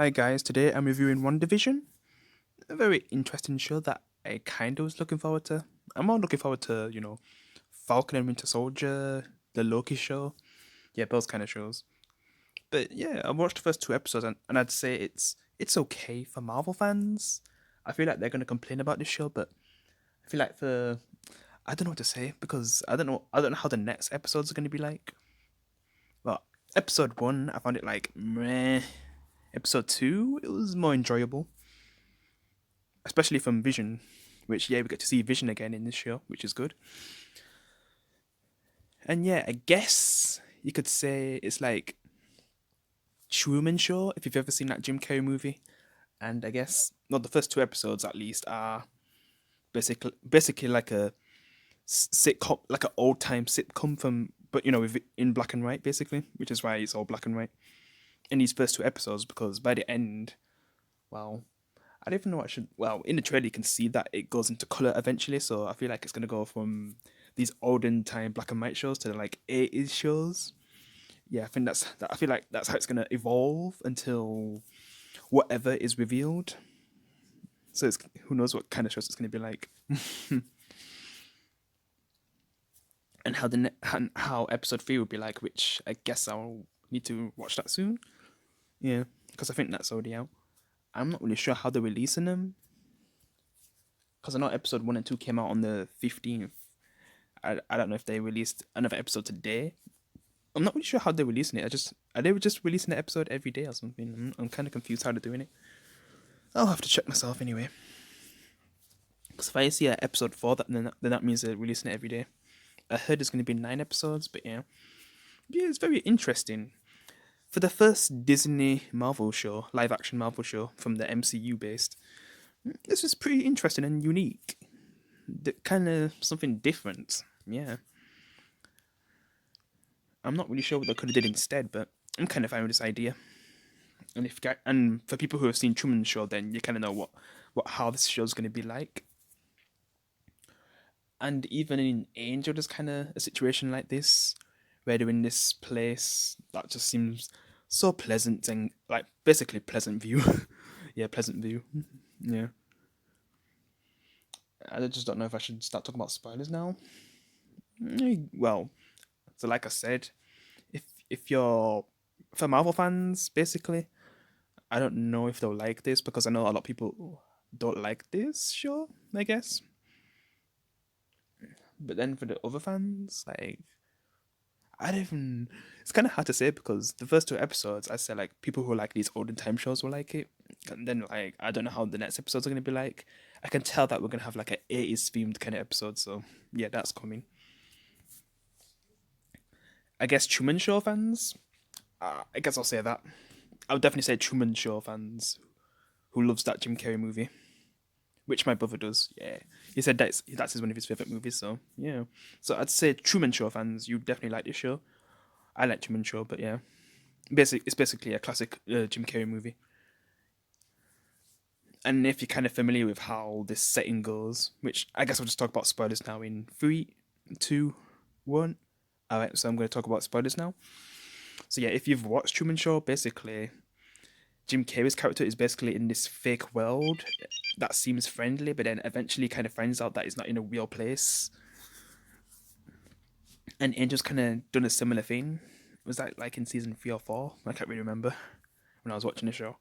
Hi guys, today I'm reviewing WandaVision, a very interesting show that I kind of was looking forward to. I'm more looking forward to, Falcon and Winter Soldier, the Loki show, yeah, those kind of shows. But yeah, I watched the first two episodes and I'd say it's okay for Marvel fans. I feel like they're gonna complain about this show, but I feel like for I don't know what to say because I don't know how the next episodes are gonna be like. Well, episode one I found it like meh. Episode two it was more enjoyable, especially from Vision, which yeah we get to see Vision again in this show, which is good. And yeah, I guess you could say it's like Truman Show if you've ever seen that Jim Carrey movie. And I guess not the first two episodes at least are basically like a sitcom, like an old time sitcom from but with in black and white basically, which is why it's all black and white in these first two episodes because by the end, well, I don't even know what I should. Well, in the trailer, you can see that it goes into color eventually. So I feel like it's gonna go from these olden time black and white shows to like 80s shows. Yeah, I think I feel like that's how it's gonna evolve until whatever is revealed. So it's who knows what kind of shows it's gonna be like, and how episode three will be like. Which I guess I'll need to watch that soon. Yeah, because I think that's already out. I'm not really sure how they're releasing them because I know episode one and two came out on the 15th. I don't know if they released another episode today. I'm not really sure how they're releasing it. Are they just releasing the episode every day or something? I'm kind of confused how they're doing it. I'll have to check myself anyway. Because if I see an episode four, then that means they're releasing it every day. I heard it's going to be 9 episodes, but yeah, it's very interesting. For the first Disney Marvel show, live action Marvel show from the MCU based, this was pretty interesting and unique. Kind of something different. Yeah. I'm not really sure what they could have did instead, but I'm kind of fine with this idea. And for people who have seen Truman Show, then you kind of know what how this show's going to be like. And even in Angel, there's kind of a situation like this, where they're in this place that just seems so pleasant and like basically pleasant view. Yeah, pleasant view. Yeah, I just don't know if I should start talking about spoilers now. Well, so like I said, if if you're for Marvel fans, basically, I don't know if they'll like this because I know a lot of people don't like this show, I guess. But then for the other fans, like I don't even. It's kind of hard to say because the first two episodes, I said like people who like these olden time shows will like it, and then like I don't know how the next episodes are gonna be like. I can tell that we're gonna have like an 80s themed kind of episode, so yeah, that's coming. I guess Truman Show fans. I guess I'll say that. I would definitely say Truman Show fans who loves that Jim Carrey movie, which my brother does. Yeah, he said that's one of his favorite movies. So yeah, so I'd say Truman Show fans, you definitely like this show. I like Truman Show, but yeah, it's basically a classic Jim Carrey movie. And if you're kind of familiar with how this setting goes, which I guess I'll just talk about spoilers now in three, two, one. All right, so I'm going to talk about spoilers now. So yeah, if you've watched Truman Show, basically Jim Carrey's character is basically in this fake world that seems friendly, but then eventually kind of finds out that it's not in a real place. And Angel's kind of done a similar thing. Was that like in season 3 or 4? I can't really remember when I was watching the show.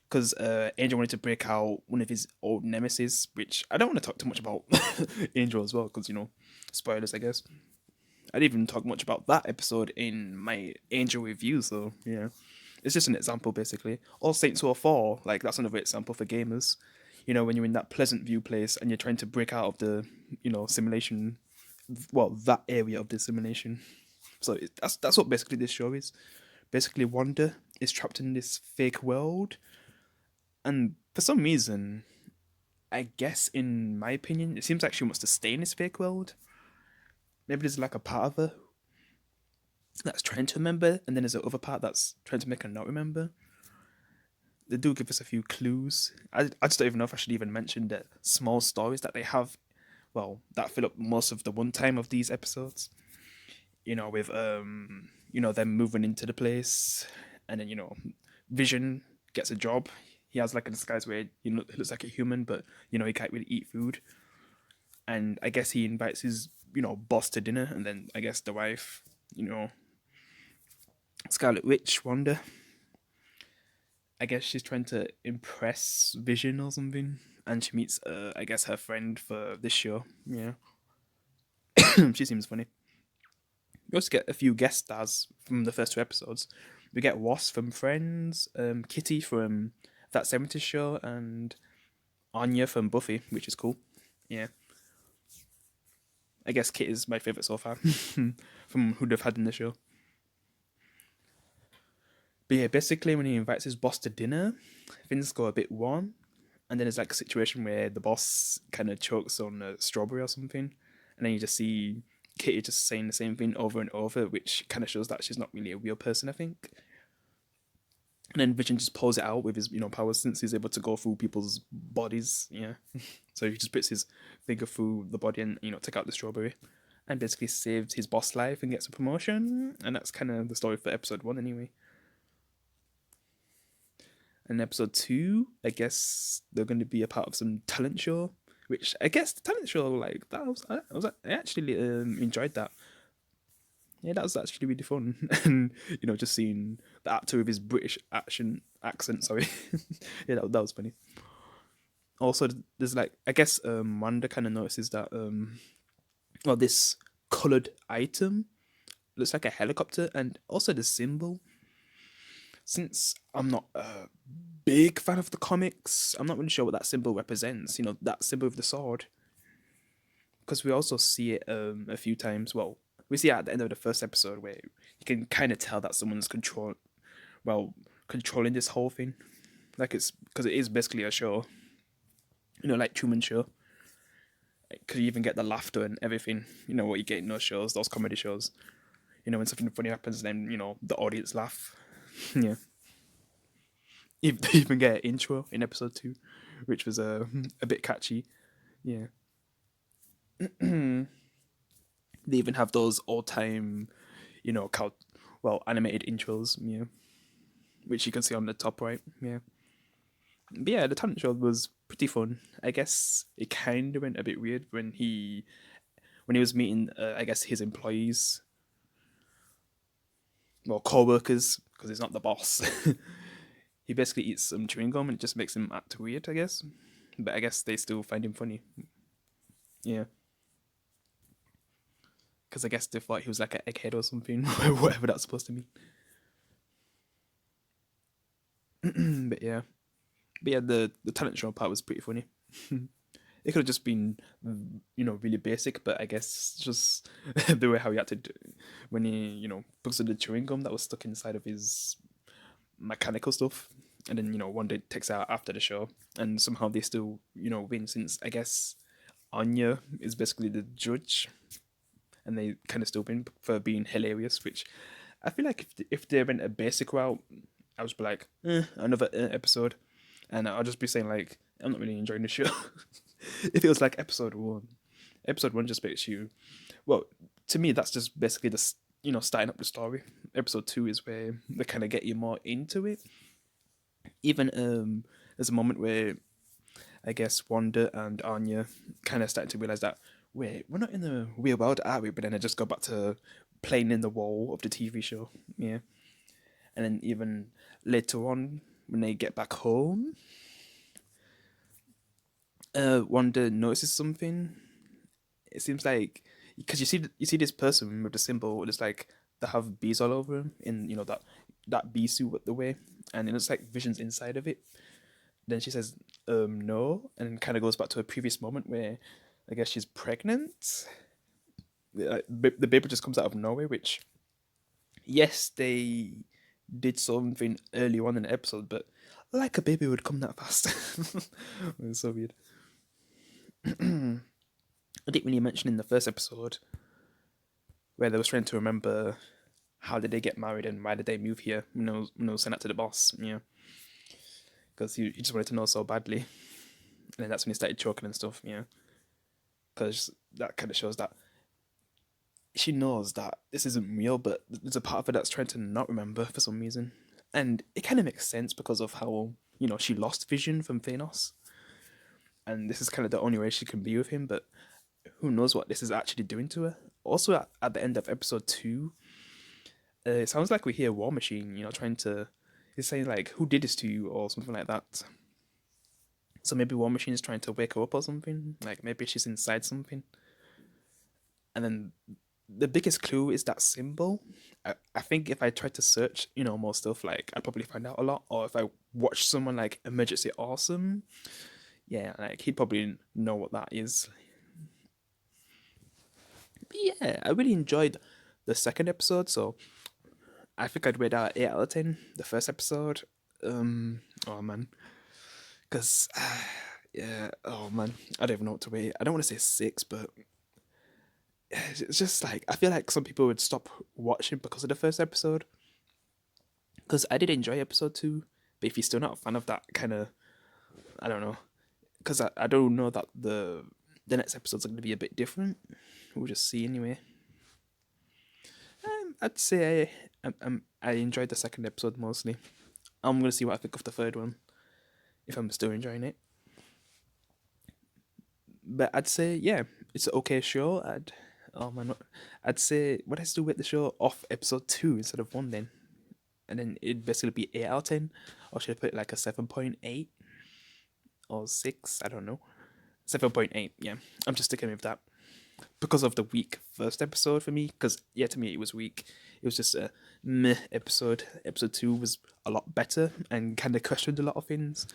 Because Angel wanted to break out one of his old nemesis, which I don't want to talk too much about Angel as well, because spoilers, I guess. I didn't even talk much about that episode in my Angel review, so yeah. It's just an example, basically. All Saints Row 4, like, that's another example for gamers. When you're in that Pleasant View place and you're trying to break out of the, simulation, well, that area of the simulation. So that's what basically this show is. Basically, Wanda is trapped in this fake world, and for some reason, I guess in my opinion, it seems like she wants to stay in this fake world. Maybe there's like a part of her that's trying to remember, and then there's the other part that's trying to make her not remember. They do give us a few clues. I just don't even know if I should even mention the small stories that they have. Well, that fill up most of the one time of these episodes. With them moving into the place, and then Vision gets a job. He has like a disguise where he looks like a human, but he can't really eat food. And I guess he invites his boss to dinner, and then I guess the wife, you know, Scarlet Witch, Wanda. I guess she's trying to impress Vision or something, and she meets, I guess, her friend for this show. Yeah, she seems funny. We also get a few guest stars from the first two episodes. We get Wasp from Friends, Kitty from That 70s Show, and Anya from Buffy, which is cool. Yeah, I guess Kit is my favorite so far from who they've had in the show. But yeah, basically, when he invites his boss to dinner, things go a bit warm, and then there's like a situation where the boss kind of chokes on a strawberry or something, and then you just see Kitty just saying the same thing over and over, which kind of shows that she's not really a real person, I think. And then Vision just pulls it out with his powers, since he's able to go through people's bodies. Yeah, so he just puts his finger through the body and take out the strawberry, and basically saves his boss life and gets a promotion. And that's kind of the story for episode 1, anyway. And episode 2, I guess they're going to be a part of some talent show, which I guess the talent show, like I actually enjoyed that. Yeah, that was actually really fun, and just seeing the actor with his British accent. Sorry, yeah, that was funny. Also, there's like, I guess Wanda kind of notices that well, this colored item looks like a helicopter, and also the symbol. Since I'm not a big fan of the comics, I'm not really sure what that symbol represents. That symbol of the sword, because we also see it a few times. Well, we see it at the end of the first episode where you can kind of tell that someone's controlling this whole thing. Like, it's because it is basically a show, like Truman Show. Because you even get the laughter and everything. What you get in those shows, those comedy shows. When something funny happens, then the audience laugh. Yeah. They even get an intro in episode 2, which was a bit catchy. Yeah. They even have those old time, animated intros. Yeah, which you can see on the top right. Yeah. But yeah, the talent show was pretty fun. I guess it kind of went a bit weird when he was meeting, I guess, his employees, well, co-workers, because he's not the boss. He basically eats some chewing gum and it just makes him act weird, I guess. But I guess they still find him funny. Yeah. Because I guess they thought he was like an egghead or something, whatever that's supposed to mean. But yeah. But yeah, the talent show part was pretty funny. It could have just been, really basic, but I guess just the way how he acted when he, puts the chewing gum that was stuck inside of his mechanical stuff. And then, one day takes out after the show. And somehow they still, win, since I guess Anya is basically the judge. And they kind of still win for being hilarious, which I feel like if they went a basic route, I would be like, another episode. And I'll just be saying, like, I'm not really enjoying the show. If it was like episode 1 just makes you, well, to me, that's just basically the, starting up the story. Episode 2 is where they kind of get you more into it. Even there's a moment where I guess Wanda and Anya kind of started to realize that, wait, we're not in the real world, are we? But then I just go back to playing in the wall of the TV show. Yeah. And then even later on, when they get back home, Wanda notices something. It seems like, because you see this person with the symbol, it's like they have bees all over him in that bee suit with the way, and it looks like Vision's inside of it. Then she says, no, and kind of goes back to a previous moment where I guess she's pregnant. The baby just comes out of nowhere, which, yes, they did something early on in the episode, but like a baby would come that fast. It was so weird. I didn't really mention in the first episode where they was trying to remember how did they get married and why did they move here. Sent that to the boss, because he just wanted to know so badly, and then that's when he started choking and stuff, because that kind of shows that she knows that this isn't real, but there's a part of her that's trying to not remember for some reason. And it kind of makes sense because of how, she lost Vision from Thanos. And this is kind of the only way she can be with him, but who knows what this is actually doing to her. Also, at the end of episode 2, it sounds like we hear War Machine, trying to. He's saying, like, who did this to you, or something like that. So maybe War Machine is trying to wake her up or something. Like, maybe she's inside something. And then the biggest clue is that symbol. I think if I tried to search, more stuff, like, I'd probably find out a lot. Or if I watched someone like Emergency Awesome, yeah, like, he'd probably know what that is. But yeah, I really enjoyed the second episode, so I think I'd rate that 8 out of 10. The first episode, oh man, because yeah, oh man, I don't even know what to rate. I don't want to say 6, but it's just like I feel like some people would stop watching because of the first episode. Because I did enjoy episode 2, but if you're still not a fan of that kind of, I don't know, because I don't know that the next episodes are going to be a bit different. We'll just see anyway. I'd say I enjoyed the second episode mostly. I'm gonna see what I think of the third one, if I'm still enjoying it. But I'd say yeah, it's an okay show. I'd say what I do with the show off episode 2 instead of 1 then, and then it'd basically be 8 out of 10, or should I put it like a 7.8 or 6? I don't know. 7.8. Yeah, I'm just sticking with that because of the weak first episode for me. Because yeah, to me it was weak. It was just a meh episode. Episode 2 was a lot better and kind of questioned a lot of things.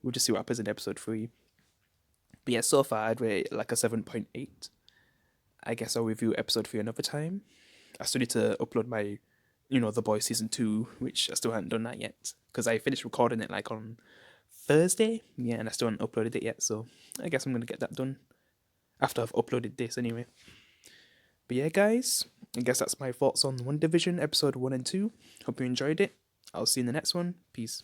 We'll just see what happens in episode 3. But yeah, so far I'd rate it like a 7.8. I guess I'll review episode 3 another time. I still need to upload my, The Boys season 2, which I still haven't done that yet because I finished recording it like on Thursday. Yeah, and I still haven't uploaded it yet. So I guess I'm gonna get that done after I've uploaded this anyway. But yeah, guys, I guess that's my thoughts on WandaVision episode 1 and 2. Hope you enjoyed it. I'll see you in the next one. Peace.